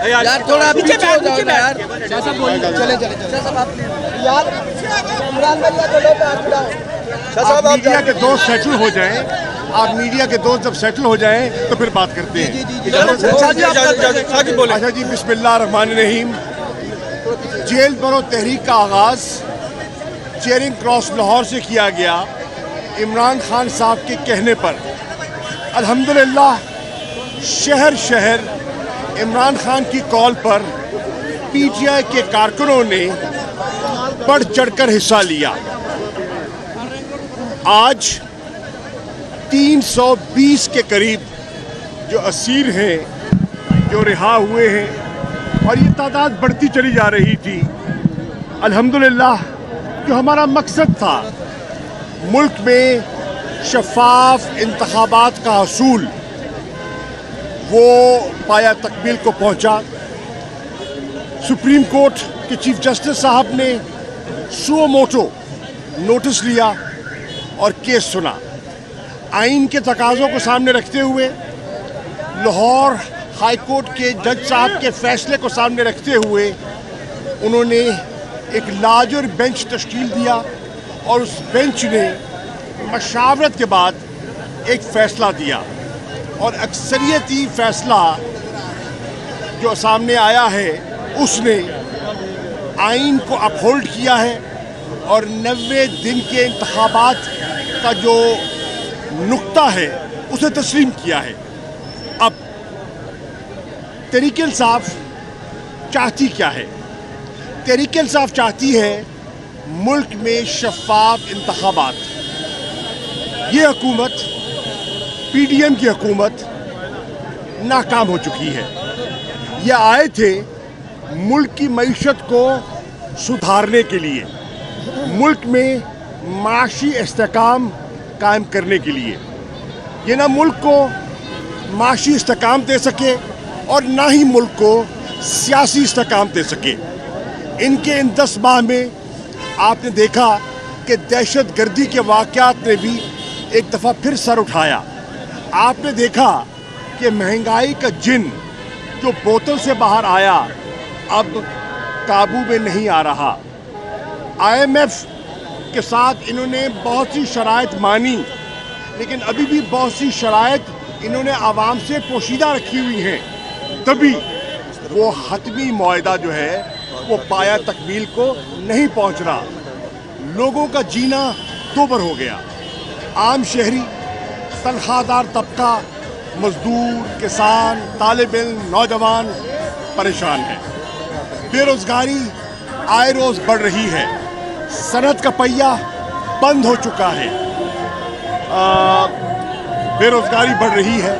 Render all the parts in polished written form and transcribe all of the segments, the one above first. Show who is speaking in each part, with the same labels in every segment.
Speaker 1: यार थोड़ा पीछे हो जाओ ना यार। चले यार इमरान भैया
Speaker 2: आप मीडिया के दोस्त सेटल हो जाएं, आप मीडिया के दोस्त जब सेटल हो जाएं तो फिर बात करते हैं। अच्छा जी, बिस्मिल्लाह रहमान रहीम। जेल बरो तहरीक का आगाज़ चेयरिंग क्रॉस लाहौर से किया गया इमरान खान साहब के कहने पर। अल्हम्दुलिल्लाह शहर शहर इमरान खान की कॉल पर पीटीआई के कारकुनों ने बढ़ चढ़कर हिस्सा लिया। आज 320 के करीब जो असीर हैं जो रिहा हुए हैं और ये तादाद बढ़ती चली जा रही थी। अल्हम्दुलिल्लाह जो हमारा मकसद था मुल्क में शफाफ इंतखाबात का हसूल, वो पाया तकमील को पहुंचा। सुप्रीम कोर्ट के चीफ जस्टिस साहब ने सुओ मोटो नोटिस लिया और केस सुना। आइन के तकाज़ों को सामने रखते हुए, लाहौर हाई कोर्ट के जज साहब के फैसले को सामने रखते हुए उन्होंने एक लार्जर बेंच तश्कील दिया और उस बेंच ने मशावरत के बाद एक फ़ैसला दिया और अक्सरियती फ़ैसला जो सामने आया है उसने आइन को अपहोल्ड किया है और 90 दिन के इंतखाबात का जो नुक्ता है उसे तस्लीम किया है। अब तहरीक इंसाफ चाहती क्या है? तहरीक इंसाफ चाहती है मुल्क में शफाफ इंतखाबात। ये हुकूमत, पीडीएम की हुकूमत नाकाम हो चुकी है। ये आए थे मुल्क की मईशत को सुधारने के लिए, मुल्क में माशी इस्तेकाम कायम करने के लिए। ये ना मुल्क को माशी इस्तेकाम दे सके और ना ही मुल्क को सियासी इस्तेकाम दे सके। इनके इन 10 माह में आपने देखा कि दहशत गर्दी के वाक़यात ने भी एक दफ़ा फिर सर उठाया। आपने देखा कि महंगाई का जिन जो बोतल से बाहर आया अब काबू में नहीं आ रहा। IMF के साथ इन्होंने बहुत सी शराइत मानी, लेकिन अभी भी बहुत सी शराइत इन्होंने आवाम से पोशीदा रखी हुई हैं। तभी वो हतमी मुआहदा जो है वो पाया तकमील को नहीं पहुंच रहा। लोगों का जीना दोबर हो गया। आम शहरी, तनख्वाहदार तबका, मजदूर, किसान, तालिब इल्म, नौजवान परेशान है। बेरोजगारी आए रोज बढ़ रही है। सनत का पहिया बंद हो चुका है। बेरोजगारी बढ़ रही है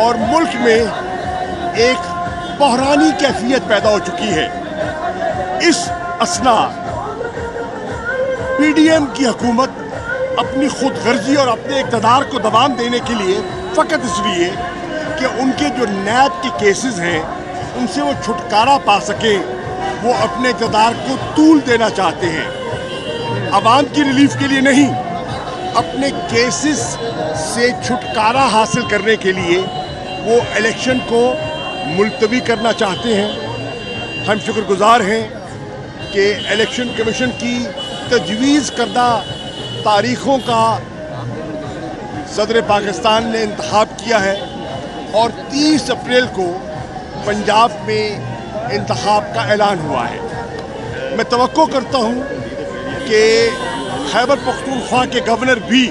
Speaker 2: और मुल्क में एक बहरानी कैफियत पैदा हो चुकी है। इस असना पीडीएम की हुकूमत अपनी खुद गर्जी और अपने इक़्तिदार को दबाम देने के लिए फ़कत इसलिए कि उनके जो नैब के केसेस हैं उनसे वो छुटकारा पा सके, वो अपने इक़्तिदार को तूल देना चाहते हैं। आवाम की रिलीफ के लिए नहीं, अपने केसेस से छुटकारा हासिल करने के लिए वो इलेक्शन को मुलतवी करना चाहते हैं। हम शुक्रगुजार हैं कि इलेक्शन कमीशन की तजवीज़ करदा तारीख़ों का सदर पाकिस्तान ने इंतखाब किया है और 30 अप्रैल को पंजाब में इंतखाब का ऐलान हुआ है। मैं तवक्को करता हूँ कि खैबर पख्तूनख्वा के गवर्नर भी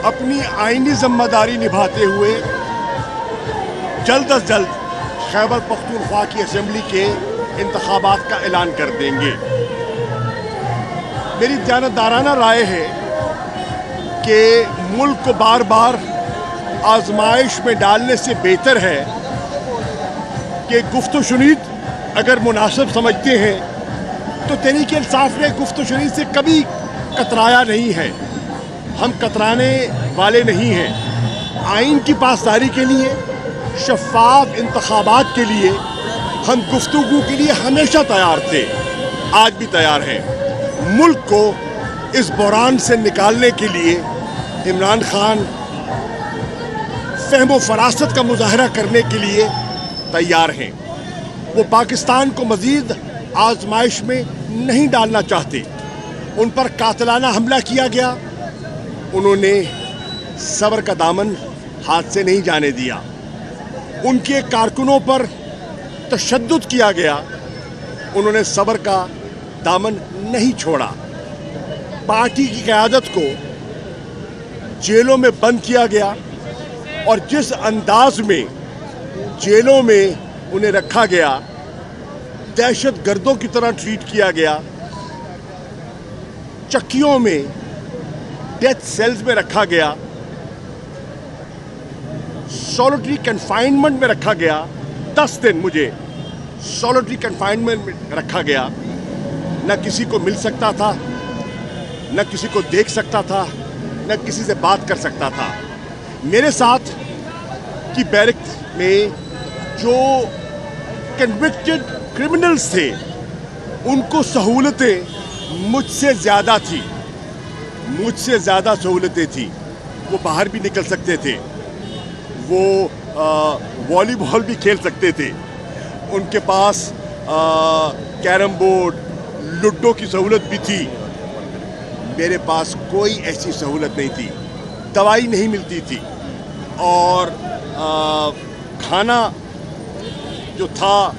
Speaker 2: अपनी आइनी ज़िम्मेदारी निभाते हुए जल्द अज जल्द खैबर पख्तूनख्वा की असेंबली के इंतखाबात का ऐलान कर देंगे। मेरी जानदाराना राय है कि मुल्क को बार बार आजमाइश में डालने से बेहतर है कि गुफ्त शुनीद अगर मुनासिब समझते हैं तो तहरीक इंसाफ ने गुफ्त शुनीद से कभी कतराया नहीं है। हम कतराने वाले नहीं हैं। आइन की पासदारी के लिए, शफाफ इंतखाबात के लिए हम गुफ्तगू के लिए हमेशा तैयार थे, आज भी तैयार हैं। मुल्क को इस बहरान से निकालने के लिए इमरान खान فہم و فراست کا مظاہرہ کرنے کے لیے تیار ہیں. وہ پاکستان کو مزید آزمائش میں نہیں ڈالنا چاہتے. ان پر قاتلانہ حملہ کیا گیا. انہوں نے صبر کا دامن ہاتھ سے نہیں جانے دیا. ان کے کارکنوں پر تشدد کیا گیا. انہوں نے صبر کا دامن نہیں چھوڑا. پارٹی کی قیادت کو جیلوں میں بند کیا گیا اور جس انداز میں جیلوں میں انہیں رکھا گیا، دہشت گردوں کی طرح ٹریٹ کیا گیا. چکیوں میں، ڈیتھ سیلز میں رکھا گیا، سولٹری کنفائنمنٹ میں رکھا گیا. 10 دن مجھے سولٹری کنفائنمنٹ میں رکھا گیا. نہ کسی کو مل سکتا تھا، نہ کسی کو دیکھ سکتا تھا، نہ کسی سے بات کر سکتا تھا. میرے ساتھ کی بیرک میں جو کنوکٹڈ کرمنلز تھے ان کو سہولتیں مجھ سے زیادہ تھی. مجھ سے زیادہ سہولتیں تھیں. وہ باہر بھی نکل سکتے تھے، وہ والی بال بھی کھیل سکتے تھے. ان کے پاس کیرم بورڈ، لوڈو کی سہولت بھی تھی. میرے پاس کوئی ایسی سہولت نہیں تھی. دوائی نہیں ملتی تھی اور کھانا جو تھا،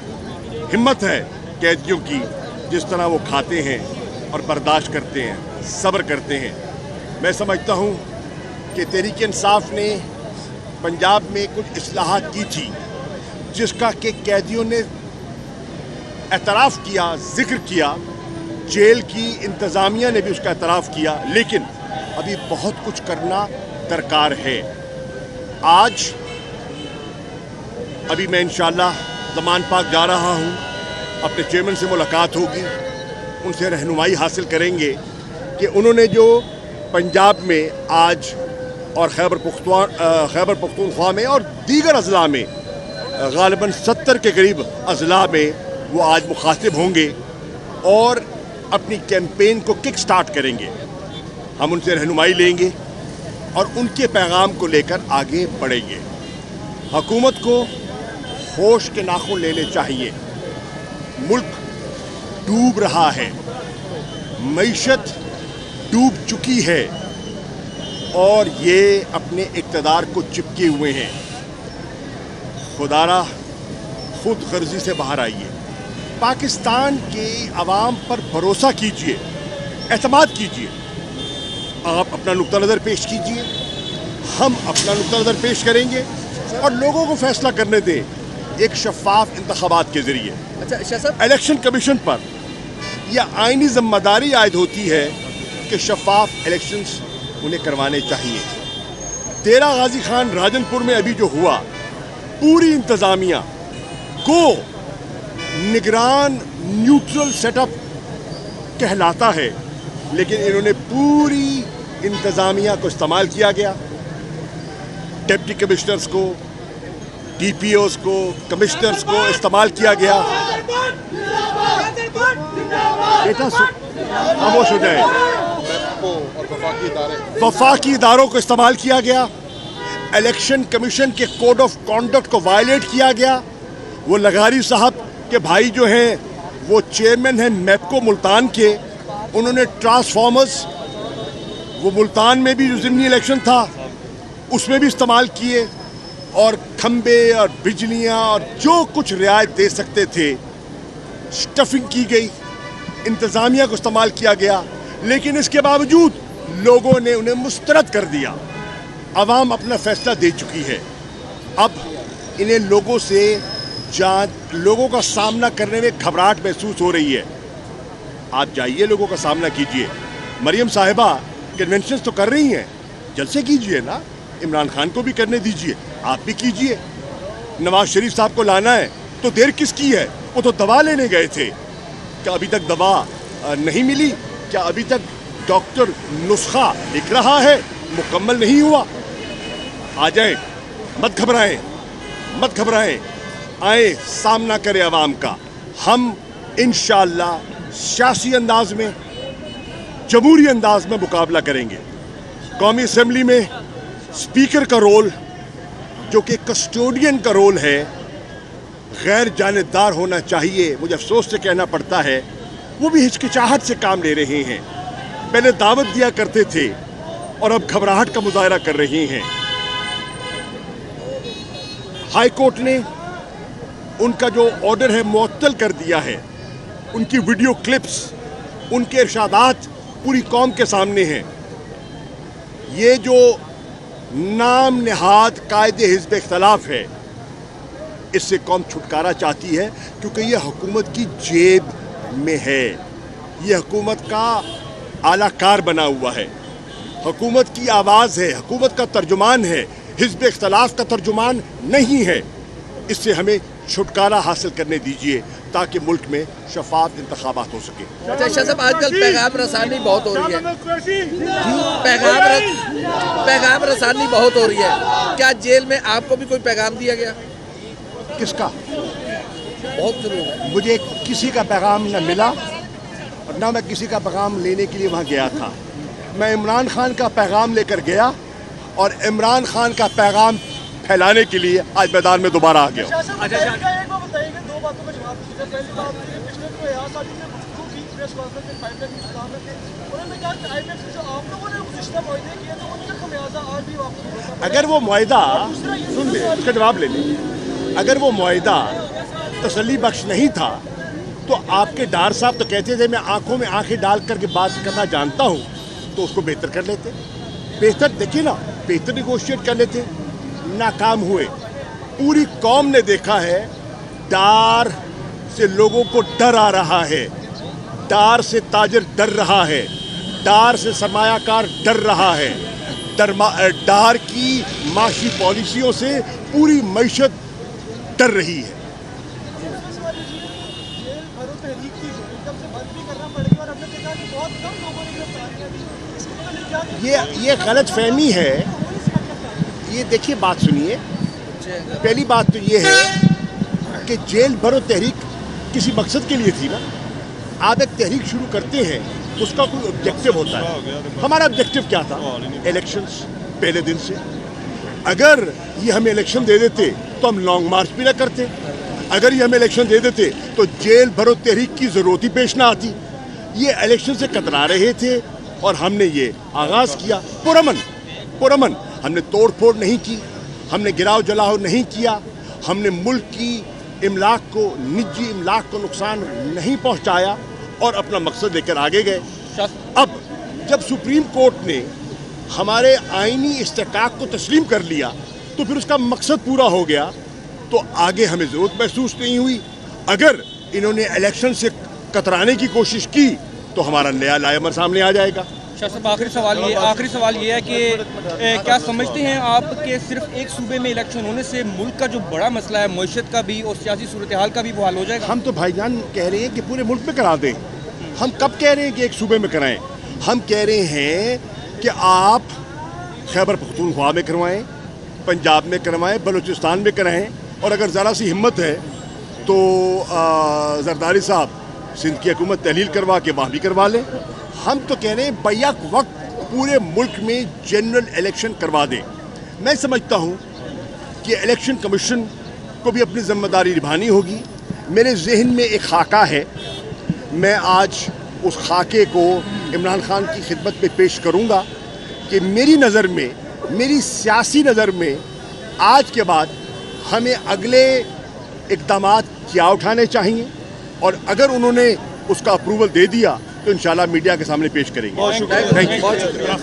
Speaker 2: ہمت ہے قیدیوں کی جس طرح وہ کھاتے ہیں اور برداشت کرتے ہیں، صبر کرتے ہیں. میں سمجھتا ہوں کہ تحریک انصاف نے پنجاب میں کچھ اصلاحات کی تھی جس کا کہ قیدیوں نے اعتراف کیا، ذکر کیا. جیل کی انتظامیہ نے بھی اس کا اعتراف کیا، لیکن ابھی بہت کچھ کرنا درکار ہے. آج ابھی میں انشاءاللہ زمان پاک جا رہا ہوں. اپنے چیئرمین سے ملاقات ہوگی، ان سے رہنمائی حاصل کریں گے کہ انہوں نے جو پنجاب میں آج اور خیبر پختونخوا میں اور دیگر اضلاع میں غالباً 70 کے قریب اضلاع میں وہ آج مخاطب ہوں گے اور اپنی کیمپین کو کک سٹارٹ کریں گے. ہم ان سے رہنمائی لیں گے اور ان کے پیغام کو لے کر آگے بڑھیں گے. حکومت کو ہوش کے ناخن لینے چاہیے. ملک ڈوب رہا ہے، معیشت ڈوب چکی ہے اور یہ اپنے اقتدار کو چپکے ہوئے ہیں. خدارا خود غرضی سے باہر آئیے. پاکستان کے عوام پر بھروسہ کیجئے، اعتماد کیجئے. آپ اپنا نقطہ نظر پیش کیجئے، ہم اپنا نقطہ نظر پیش کریں گے اور لوگوں کو فیصلہ کرنے دیں ایک شفاف انتخابات کے ذریعے. الیکشن کمیشن پر یہ آئینی ذمہ داری عائد ہوتی ہے کہ شفاف الیکشنز انہیں کروانے چاہیے. 13 غازی خان راجن پور میں ابھی جو ہوا، پوری انتظامیہ کو نگران نیوٹرل سیٹ اپ کہلاتا ہے، لیکن انہوں نے پوری انتظامیہ کو استعمال کیا گیا. ڈپٹی کمشنرز کو، ڈی پی اوز کو، کمشنرز کو استعمال کیا گیا. بیٹا خاموش ہو جائے. وفاقی اداروں کو استعمال کیا گیا. الیکشن کمیشن کے کوڈ آف کانڈکٹ کو وائلیٹ کیا گیا. وہ لغاری صاحب کے بھائی جو ہیں وہ چیئرمین ہیں میپکو ملتان کے، انہوں نے ٹرانسفارمرز وہ ملتان میں بھی جو ضمنی الیکشن تھا اس میں بھی استعمال کیے اور کھمبے اور بجلیاں اور جو کچھ رعایت دے سکتے تھے اسٹفنگ کی گئی. انتظامیہ کو استعمال کیا گیا، لیکن اس کے باوجود لوگوں نے انہیں مسترد کر دیا. عوام اپنا فیصلہ دے چکی ہے. اب انہیں لوگوں کا سامنا کرنے میں گھبراہٹ محسوس ہو رہی ہے. آپ جائیے، لوگوں کا سامنا کیجئے. مریم صاحبہ کنونشنز تو کر رہی ہیں، جلسے کیجئے نا. عمران خان کو بھی کرنے دیجئے، آپ بھی کیجئے. نواز شریف صاحب کو لانا ہے تو دیر کس کی ہے؟ وہ تو دوا لینے گئے تھے. کیا ابھی تک دوا نہیں ملی؟ کیا ابھی تک ڈاکٹر نسخہ لکھ رہا ہے، مکمل نہیں ہوا؟ آ جائیں، مت گھبرائیں، مت گھبرائیں. آئیں، سامنا کریں عوام کا. ہم انشاءاللہ سیاسی انداز میں، جمہوری انداز میں مقابلہ کریں گے. قومی اسمبلی میں اسپیکر کا رول जो कि कस्टोडियन का रोल है, गैर जानबदार होना चाहिए, मुझे अफसोस से कहना पड़ता है, वो भी हिचकिचाहट से काम ले रहे हैं। पहले दावत दिया करते थे और अब घबराहट का मुजाहरा कर रहे हैं। हाई कोर्ट ने उनका जो ऑर्डर है मुअत्तल कर दिया है। उनकी वीडियो क्लिप्स, उनके इरशादात पूरी कौम के सामने हैं। ये जो नाम निहाद कायदे हिज़्ब इख्तिलाफ है, इससे कौम छुटकारा चाहती है, क्योंकि ये हुकूमत की जेब में है। ये हुकूमत का आला कार बना हुआ है, हुकूमत की आवाज़ है, हुकूमत का तर्जुमान है, हिज़्ब इख्तिलाफ का तर्जुमान नहीं है। इससे हमें छुटकारा हासिल करने दीजिए ताकि मुल्क में शफाफ इंतखाबात हो सके।
Speaker 1: अच्छा शाह साहब, आजकल पैगाम रसानी बहुत हो रही है, पैगाम रसानी बहुत हो रही है। क्या जेल में आपको भी कोई पैगाम दिया गया?
Speaker 2: किसका?
Speaker 1: बहुत जरूरी है।
Speaker 2: मुझे किसी का पैगाम न मिला और ना मैं किसी का पैगाम लेने के लिए वहाँ गया था। मैं इमरान खान का पैगाम लेकर गया और इमरान खान का पैगाम फैलाने के लिए आज मैदान में दोबारा आ गया।
Speaker 3: दो बातों का जवाब दीजिए। पहली बात ये, पिछले कोई आसानी में गुफ्तगू की प्रेस कॉन्फ्रेंस में पाइपलाइन के इस्तेमाल में, उन्होंने कहा कि IMF से जो आप लोगों ने गुज़िश्ता मुआहदे किए थे उनका खमियाजा आज भी वापस होता है।
Speaker 2: अगर वो मुआहदा, सुन ले, उसका जवाब ले लें, अगर वो मुआहदा तसल्ली बख्श नहीं था तो आपके डार साहब तो कहते थे मैं आंखों में आंखें डाल करके बात करना जानता हूँ, तो उसको बेहतर कर लेते। बेहतर देखिए ना, बेहतर निगोशिएट कर लेते। नाकाम हुए। पूरी कौम ने देखा है, डार से लोगों को डर आ रहा है, डार से ताजर डर रहा है, डार से सरमायाकार डर रहा है, डार की माशी पॉलिसियों से पूरी मईशत डर रही है। ये गलत फहमी है। ये देखिए, बात सुनिए। पहली बात तो ये है कि जेल भरो तहरीक किसी मकसद के लिए थी ना। आप एक तहरीक शुरू करते हैं, उसका कोई ऑब्जेक्टिव होता है। हमारा ऑब्जेक्टिव क्या था? इलेक्शंस पहले दिन से। अगर ये हमें इलेक्शन दे देते तो हम लॉन्ग मार्च भी ना करते। अगर ये हमें इलेक्शन दे देते तो जेल भरो तहरीक की ज़रूरत ही पेश ना आती। ये इलेक्शन से कतरा रहे थे और हमने ये आगाज़ किया पुरअमन। हमने तोड़ फोड़ नहीं की, हमने गिराव जलाव नहीं किया, हमने मुल्क की इमलाक को, निजी इमलाक को नुकसान नहीं पहुंचाया और अपना मकसद लेकर आगे गए। अब जब सुप्रीम कोर्ट ने हमारे आईनी इस्तेकाक को तस्लीम कर लिया तो फिर उसका मकसद पूरा हो गया, तो आगे हमें ज़रूरत महसूस नहीं हुई। अगर इन्होंने इलेक्शन से कतराने की कोशिश की तो हमारा नया लायमर सामने आ जाएगा।
Speaker 4: शाह साहब, आखिरी सवाल ये है कि क्या समझते हैं आप कि सिर्फ एक सूबे में इलेक्शन होने से मुल्क का जो बड़ा मसला है मईशत का भी और सियासी सूरत हाल का भी वो हल हो जाएगा?
Speaker 2: हम तो भाईजान कह रहे हैं कि पूरे मुल्क में करा दें। हम कब कह रहे हैं कि एक सूबे में कराएं? हम कह रहे हैं कि आप खैबर पख्तूनख्वा में करवाएं, पंजाब में करवाएं, बलूचिस्तान में कराएं, और अगर ज़रा सी हिम्मत है तो जरदारी साहब सिंध की हुकूमत तहलील करवा के वहाँ भी करवा लें। हम तो कह रहे हैं बैक वक्त पूरे मुल्क में जनरल इलेक्शन करवा दें। मैं समझता हूँ कि इलेक्शन कमीशन को भी अपनी जिम्मेदारी निभानी होगी। मेरे जहन में एक खाका है, मैं आज उस खाके को इमरान खान की खिदमत में पेश करूँगा कि मेरी नज़र में, मेरी सियासी नज़र में आज के बाद हमें अगले इक़दामात क्या उठाने चाहिए, और अगर उन्होंने उसका अप्रूवल दे दिया तो इंशाल्लाह मीडिया के सामने पेश करेंगे।
Speaker 1: बहुत शुक्रिया।